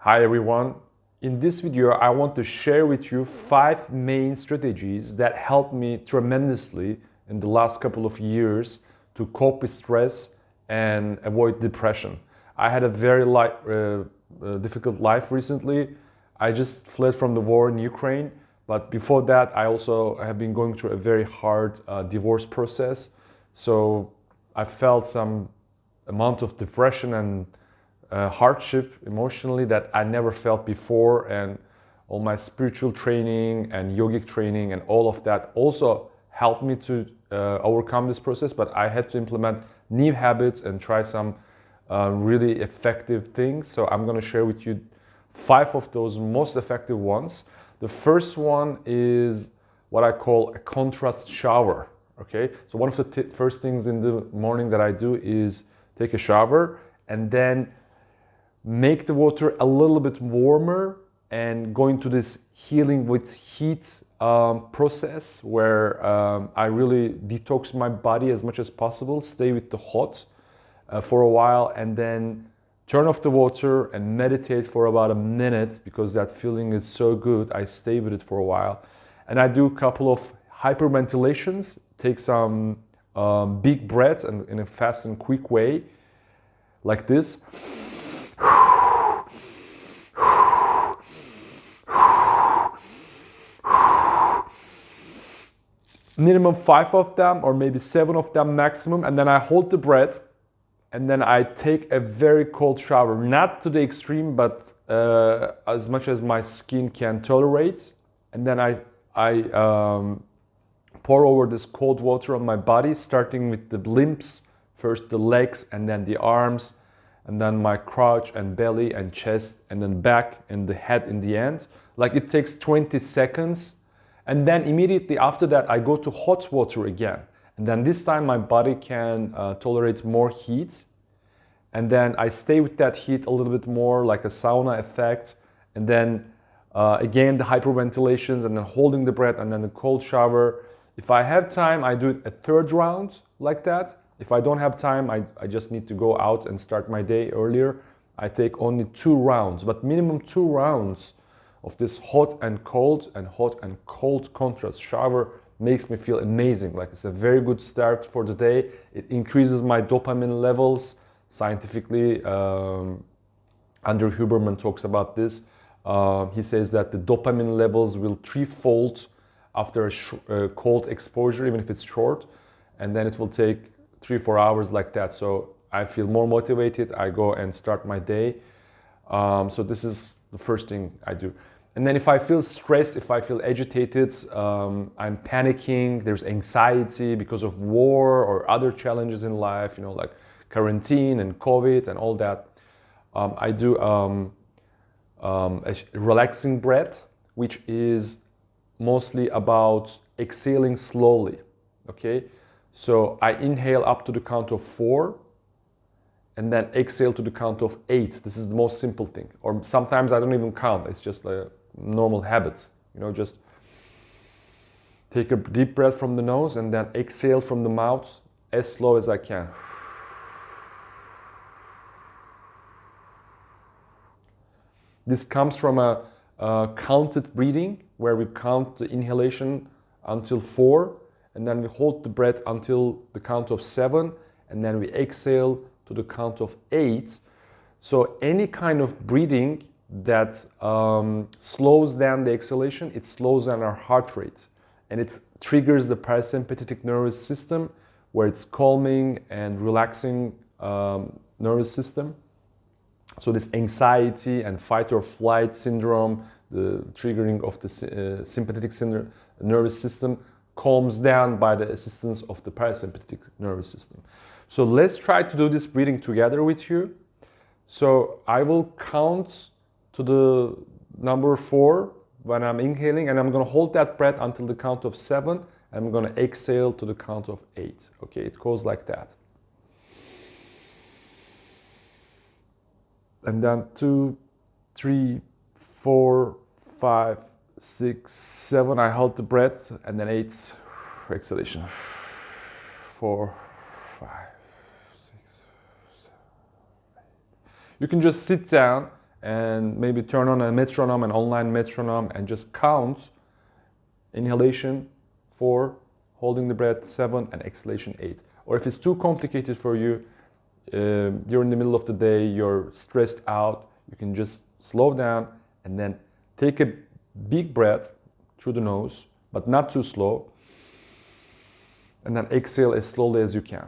Hi everyone. In this video, I want to share with you 5 main strategies that helped me tremendously in the last couple of years to cope with stress and avoid depression. I had a very difficult life recently. I just fled from the war in Ukraine, but before that, I have been going through a very hard divorce process. So I felt some amount of depression and hardship emotionally that I never felt before, and all my spiritual training and yogic training and all of that also helped me to overcome this process. But I had to implement new habits and try some really effective things. So I'm going to share with you 5 of those most effective ones. The first one is what I call a contrast shower. Okay, so one of the first things in the morning that I do is take a shower and then make the water a little bit warmer and go into this healing with heat process where I really detox my body as much as possible, stay with the hot for a while, and then turn off the water and meditate for about a minute because that feeling is so good. I stay with it for a while. And I do a couple of hyperventilations, take some big breaths and in a fast and quick way, like this. Minimum 5 of them, or maybe 7 of them maximum, and then I hold the breath, and then I take a very cold shower, not to the extreme, but as much as my skin can tolerate, and then I pour over this cold water on my body, starting with the limbs, first the legs, and then the arms, and then my crotch and belly and chest, and then back and the head in the end. Like it takes 20 seconds. And then immediately after that, I go to hot water again. And then this time my body can tolerate more heat. And then I stay with that heat a little bit more, like a sauna effect. And then again, the hyperventilations, and then holding the breath, and then the cold shower. If I have time, I do it a 3rd round like that. If I don't have time, I just need to go out and start my day earlier. I take only 2 rounds, but minimum 2 rounds of this hot and cold contrast shower makes me feel amazing. Like it's a very good start for the day. It increases my dopamine levels. Scientifically, Andrew Huberman talks about this. He says that the dopamine levels will 3-fold after a cold exposure, even if it's short, and then it will take 3-4 hours like that. So I feel more motivated. I go and start my day. So this is the first thing I do. And then if I feel stressed, if I feel agitated, I'm panicking, there's anxiety because of war or other challenges in life, like quarantine and COVID and all that, I do a relaxing breath, which is mostly about exhaling slowly, okay? So I inhale up to the count of 4, and then exhale to the count of 8. This is the most simple thing. Or sometimes I don't even count. It's just like normal habits. Just take a deep breath from the nose and then exhale from the mouth as slow as I can. This comes from a counted breathing where we count the inhalation until 4, and then we hold the breath until the count of 7, and then we exhale to the count of 8. So any kind of breathing that slows down the exhalation, it slows down our heart rate, and it triggers the parasympathetic nervous system, where it's calming and relaxing nervous system. So this anxiety and fight or flight syndrome, the triggering of the sympathetic nervous system, calms down by the assistance of the parasympathetic nervous system. So let's try to do this breathing together with you. So I will count to the number 4 when I'm inhaling, and I'm going to hold that breath until the count of 7, and I'm going to exhale to the count of 8. Okay, it goes like that. And then 2, 3, 4, 5, 6, 7. I hold the breath, and then 8, exhalation. 4, 5, 6, 7, 8. You can just sit down and maybe turn on a metronome, an online metronome, and just count inhalation 4, holding the breath 7, and exhalation 8. Or if it's too complicated for you, you're in the middle of the day, you're stressed out, you can just slow down and then take a big breath through the nose, but not too slow, and then exhale as slowly as you can.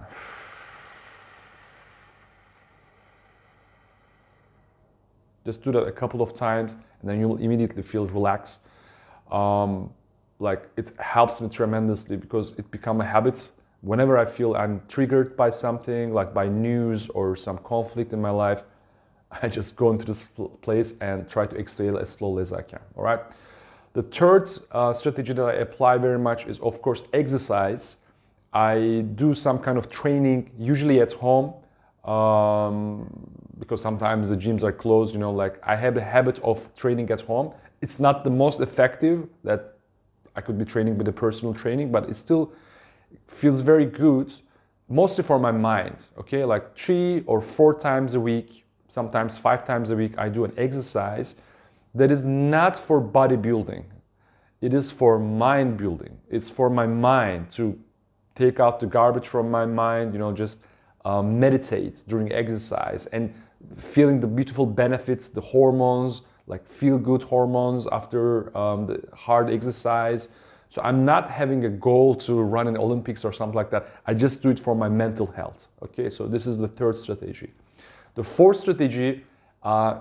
Just do that a couple of times, and then you will immediately feel relaxed. Like it helps me tremendously because it becomes a habit. Whenever I feel I'm triggered by something, like by news or some conflict in my life, I just go into this place and try to exhale as slowly as I can. All right. The third strategy that I apply very much is, of course, exercise. I do some kind of training, usually at home, because sometimes the gyms are closed. You know, like I have a habit of training at home. It's not the most effective that I could be training with a personal training, but it still feels very good, mostly for my mind. Okay, like 3 or 4 times a week, sometimes 5 times a week, I do an exercise that is not for bodybuilding. It is for mind building. It's for my mind to take out the garbage from my mind, you know, just meditate during exercise and feeling the beautiful benefits, the hormones, like feel-good hormones after the hard exercise. So I'm not having a goal to run an Olympics or something like that. I just do it for my mental health. Okay, so this is the third strategy. The fourth strategy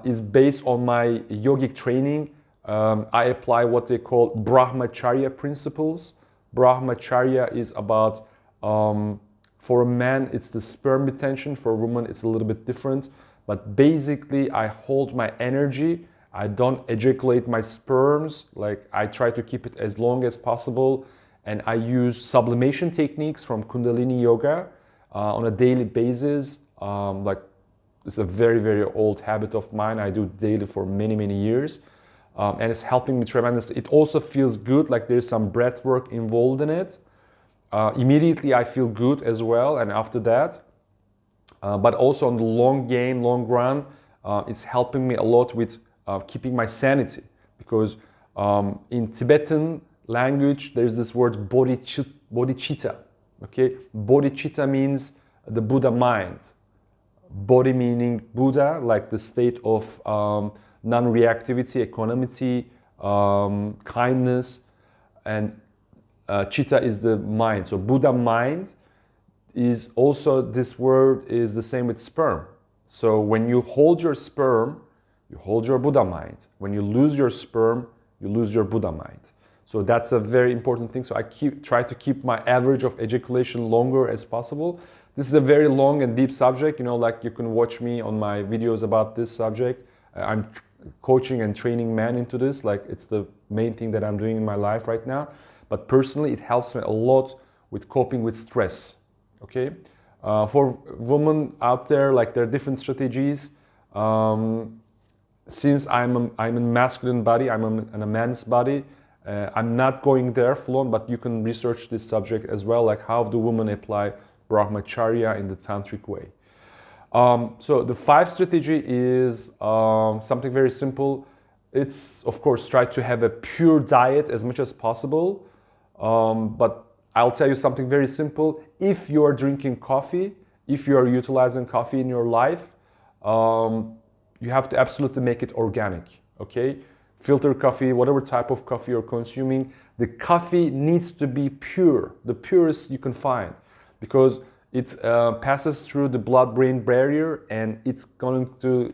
is based on my yogic training. I apply what they call Brahmacharya principles. Brahmacharya is about, for a man, it's the sperm retention. For a woman, it's a little bit different. But basically, I hold my energy. I don't ejaculate my sperms. Like I try to keep it as long as possible. And I use sublimation techniques from Kundalini Yoga on a daily basis. Like it's a very, very old habit of mine. I do it daily for many, many years. And it's helping me tremendously. It also feels good, like there's some breath work involved in it. Immediately I feel good as well, and after that. But also on the long game, long run, it's helping me a lot with keeping my sanity. Because in Tibetan language, there's this word Boddhichitta. Okay? Boddhichitta means the Buddha mind. Bodhi meaning Buddha, like the state of non-reactivity, equanimity, kindness, and Chitta is the mind. So Buddha mind is also, this word is the same with sperm. So when you hold your sperm, you hold your Buddha mind. When you lose your sperm, you lose your Buddha mind. So that's a very important thing. So I try to keep my average of ejaculation longer as possible. This is a very long and deep subject. You know, like you can watch me on my videos about this subject. I'm coaching and training men into this. Like it's the main thing that I'm doing in my life right now. But personally, it helps me a lot with coping with stress. Okay, for women out there, like there are different strategies. Since I'm a masculine body, I'm in a man's body. I'm not going there full on, but you can research this subject as well, like how do women apply Brahmacharya in the tantric way. So the 5th strategy is something very simple. It's, of course, try to have a pure diet as much as possible. But I'll tell you something very simple. If you are drinking coffee, if you are utilizing coffee in your life, you have to absolutely make it organic, okay? Filter coffee, whatever type of coffee you're consuming, the coffee needs to be pure, the purest you can find, because it passes through the blood-brain barrier and it's going to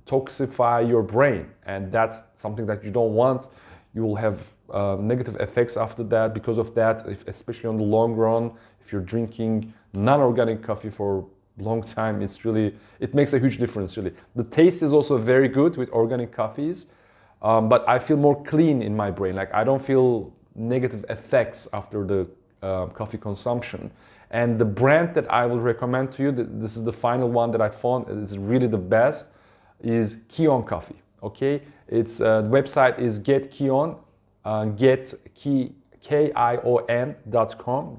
toxify your brain, and that's something that you don't want. You will have negative effects after that because of that, especially on the long run. If you're drinking non-organic coffee for a long time, it makes a huge difference, really. The taste is also very good with organic coffees, but I feel more clean in my brain. Like I don't feel negative effects after the coffee consumption. And the brand that I will recommend to you, this is the final one that I found is really the best, is Kion Coffee. Okay, its website is getkion, Kion.com,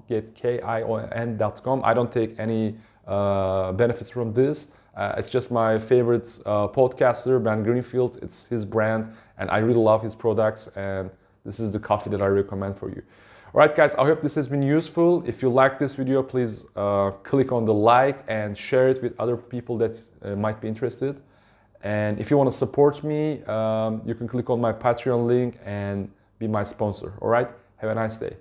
getkion.com. I don't take any benefits from this. It's just my favorite podcaster, Ben Greenfield. It's his brand, and I really love his products, and this is the coffee that I recommend for you. All right, guys, I hope this has been useful. If you like this video, please click on the like and share it with other people that might be interested. And if you want to support me, you can click on my Patreon link and be my sponsor. All right, have a nice day.